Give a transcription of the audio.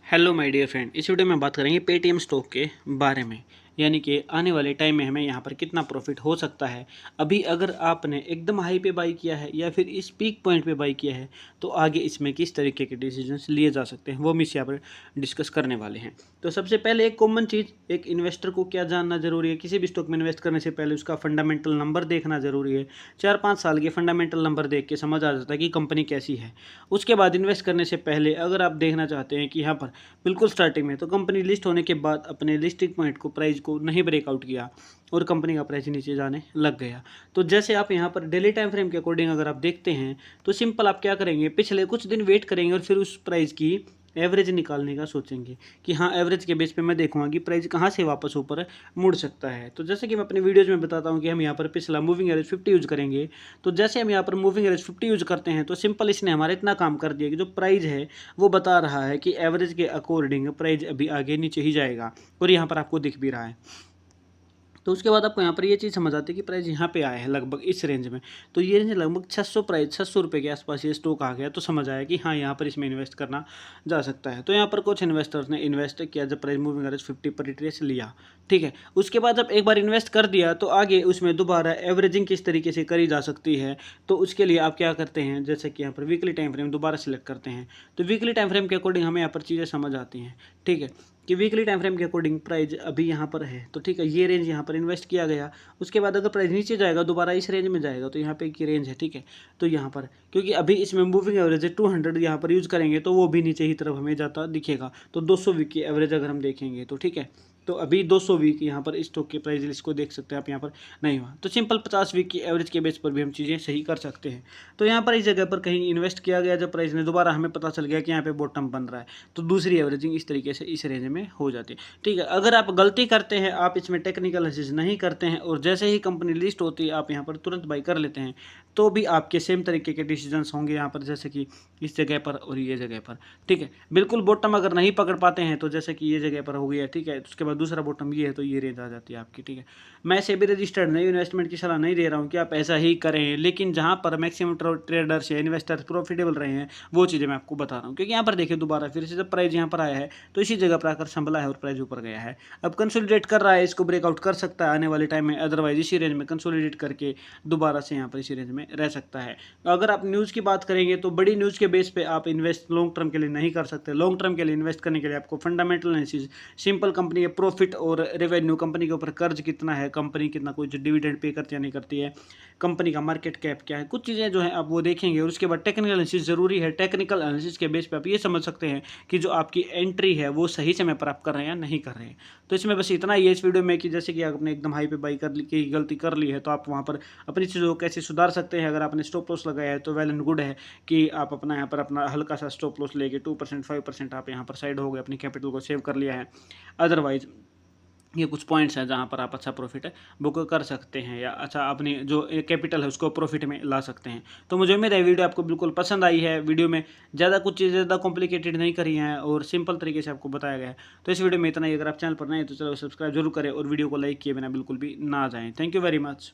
Hello my dear friend, इस video में बात करेंगे पेटीएम स्टॉक के बारे में। यानी कि आने वाले टाइम में हमें यहाँ पर कितना प्रॉफिट हो सकता है। अभी अगर आपने एकदम हाई पे बाई किया है या फिर इस पीक पॉइंट पे बाई किया है तो आगे इसमें किस तरीके के डिसीजंस लिए जा सकते हैं वो हम इस यहाँ पर डिस्कस करने वाले हैं। तो सबसे पहले एक कॉमन चीज़, एक इन्वेस्टर को क्या जानना जरूरी है, किसी भी स्टॉक में इन्वेस्ट करने से पहले उसका फंडामेंटल नंबर देखना जरूरी है। 4-5 साल के फंडामेंटल नंबर देख के समझ आ जाता है कि कंपनी कैसी है। उसके बाद इन्वेस्ट करने से पहले अगर आप देखना चाहते हैं कि यहाँ पर बिल्कुल स्टार्टिंग में तो कंपनी लिस्ट होने के बाद अपने लिस्टिंग पॉइंट को, प्राइस को नहीं ब्रेकआउट किया और कंपनी का प्राइस नीचे जाने लग गया, तो जैसे आप यहाँ पर डेली टाइम फ्रेम के अकॉर्डिंग अगर आप देखते हैं तो सिंपल आप क्या करेंगे, पिछले कुछ दिन वेट करेंगे और फिर उस प्राइस की एवरेज निकालने का सोचेंगे कि हाँ एवरेज के बेस पे मैं देखूंगा कि प्राइस कहाँ से वापस ऊपर मुड़ सकता है। तो जैसे कि मैं अपने वीडियोज़ में बताता हूँ कि हम यहाँ पर पिछला मूविंग एवरेज 50 यूज़ करेंगे। तो जैसे हम यहाँ पर मूविंग एवरेज 50 यूज़ करते हैं तो सिंपल इसने हमारा इतना काम कर दिया कि जो प्राइस है वो बता रहा है कि एवरेज के अकॉर्डिंग प्राइस अभी आगे नीचे ही जाएगा और यहाँ पर आपको दिख भी रहा है। तो उसके बाद आपको यहाँ पर ये चीज़ समझ आती है कि प्राइस यहाँ पे आया है लगभग इस रेंज में। तो ये रेंज लगभग 600 प्राइस 600 रुपये के आसपास ये स्टॉक आ गया, तो समझ आया कि हाँ यहाँ पर इसमें इन्वेस्ट करना जा सकता है। तो यहाँ पर कुछ इन्वेस्टर्स ने इन्वेस्ट किया जब प्राइस मूविंग एवरेज 50 पर रिट्रेस लिया, ठीक है। उसके बाद जब एक बार इन्वेस्ट कर दिया तो आगे उसमें दोबारा एवरेजिंग किस तरीके से करी जा सकती है, तो उसके लिए आप क्या करते हैं, जैसे कि यहाँ पर वीकली टाइम फ्रेम दोबारा सिलेक्ट करते हैं। तो वीकली टाइम फ्रेम के अकॉर्डिंग हमें यहाँ पर चीज़ें समझ आती हैं, ठीक है, कि वीकली टाइम फ्रेम के अकॉर्डिंग प्राइस अभी यहाँ पर है तो ठीक है, ये रेंज यहाँ पर इन्वेस्ट किया गया। उसके बाद अगर प्राइस नीचे जाएगा दोबारा इस रेंज में जाएगा तो यहाँ पे की रेंज है, ठीक है। तो यहाँ पर क्योंकि अभी इसमें मूविंग एवरेज है 200 यहाँ पर यूज़ करेंगे तो वो भी नीचे ही तरफ हमें जाता दिखेगा। तो 200 वीक की एवरेज अगर हम देखेंगे तो ठीक है, तो अभी 200 वीक यहाँ पर स्टॉक के प्राइस लिस्ट को देख सकते हैं आप, यहाँ पर नहीं हुआ तो सिंपल 50 वीक की एवरेज के बेस पर भी हम चीज़ें सही कर सकते हैं। तो यहाँ पर इस जगह पर कहीं इन्वेस्ट किया गया जब प्राइस ने, दोबारा हमें पता चल गया कि यहाँ पे बॉटम बन रहा है तो दूसरी एवरेजिंग इस तरीके से इस रेंज में हो जाती है, ठीक है। अगर आप गलती करते हैं, आप इसमें टेक्निकल एनालिसिस नहीं करते हैं और जैसे ही कंपनी लिस्ट होती है आप यहाँ पर तुरंत बाई कर लेते हैं तो भी आपके सेम तरीके के डिसीजंस होंगे यहाँ पर, जैसे कि इस जगह पर और ये जगह पर, ठीक है। बिल्कुल बॉटम अगर नहीं पकड़ पाते हैं तो जैसे कि ये जगह पर हो गया, ठीक है, उसके बाद दूसरा बॉटम ये है तो ये रेंज आ जाती है आपकी, ठीक है। मैं सेबी रजिस्टर्ड नहीं, इन्वेस्टमेंट की सलाह नहीं दे रहा हूँ कि आप ऐसा ही करें, लेकिन जहाँ पर मैक्सिमम ट्रेडर्स या इन्वेस्टर्स प्रॉफिटेबल रहे हैं वो चीज़ें मैं आपको बता रहा हूँ। क्योंकि यहाँ पर देखिए दोबारा फिर से जब प्राइस यहाँ पर आया है तो इसी जगह पर आकर संभला है और प्राइस ऊपर गया है। अब कंसोलिडेट कर रहा है, इसको ब्रेकआउट कर सकता है आने वाले टाइम में, अदरवाइज इसी रेंज में कंसोलिडेट करके दोबारा से यहाँ पर इसी रेंज में रह सकता है। अगर आप न्यूज़ की बात करेंगे तो बड़ी न्यूज़ के बेस पे आप इन्वेस्ट लॉन्ग टर्म के लिए नहीं कर सकते। लॉन्ग टर्म के लिए इन्वेस्ट करने के लिए आपको फंडामेंटल एनालिसिस, सिंपल कंपनी के प्रॉफिट और रेवेन्यू, कंपनी के ऊपर कर्ज कितना है, कंपनी कितना कुछ डिविडेंड पे करती है नहीं करती है, कंपनी का मार्केट कैप क्या है, कुछ चीज़ें जो है आप वो देखेंगे। और उसके बाद टेक्निकल एनालिसिस जरूरी है। टेक्निकल एनालिसिस के बेस पे आप ये समझ सकते हैं कि जो आपकी एंट्री है वो सही समय पर आप कर रहे हैं या नहीं कर रहे हैं। तो इसमें बस इतना ही है इस वीडियो में कि जैसे कि आपने एकदम हाई पे बाई कर ली की गलती कर ली है तो आप वहाँ पर अपनी चीज़ों को कैसे सुधार सकते हैं। अगर आपने स्टॉप लॉस लगाया है तो वेल एंड गुड है कि आप अपना यहाँ पर अपना हल्का सा स्टॉप लॉस लेके 2% 5% आप यहाँ पर साइड हो गए, अपनी कैपिटल को सेव कर लिया है। अदरवाइज ये कुछ पॉइंट्स हैं जहाँ पर आप अच्छा प्रॉफिट बुक कर सकते हैं या अच्छा अपनी जो कैपिटल है उसको प्रॉफिट में ला सकते हैं। तो मुझे उम्मीद है वीडियो आपको बिल्कुल पसंद आई है। वीडियो में ज़्यादा कुछ चीज़ें ज़्यादा कॉम्प्लिकेटेड नहीं करी हैं और सिंपल तरीके से आपको बताया गया है। तो इस वीडियो में इतना ही। अगर आप चैनल पर नए हैं तो चलो सब्सक्राइब जरूर करें और वीडियो को लाइक किए बिना बिल्कुल भी ना जाएँ। Thank you very much.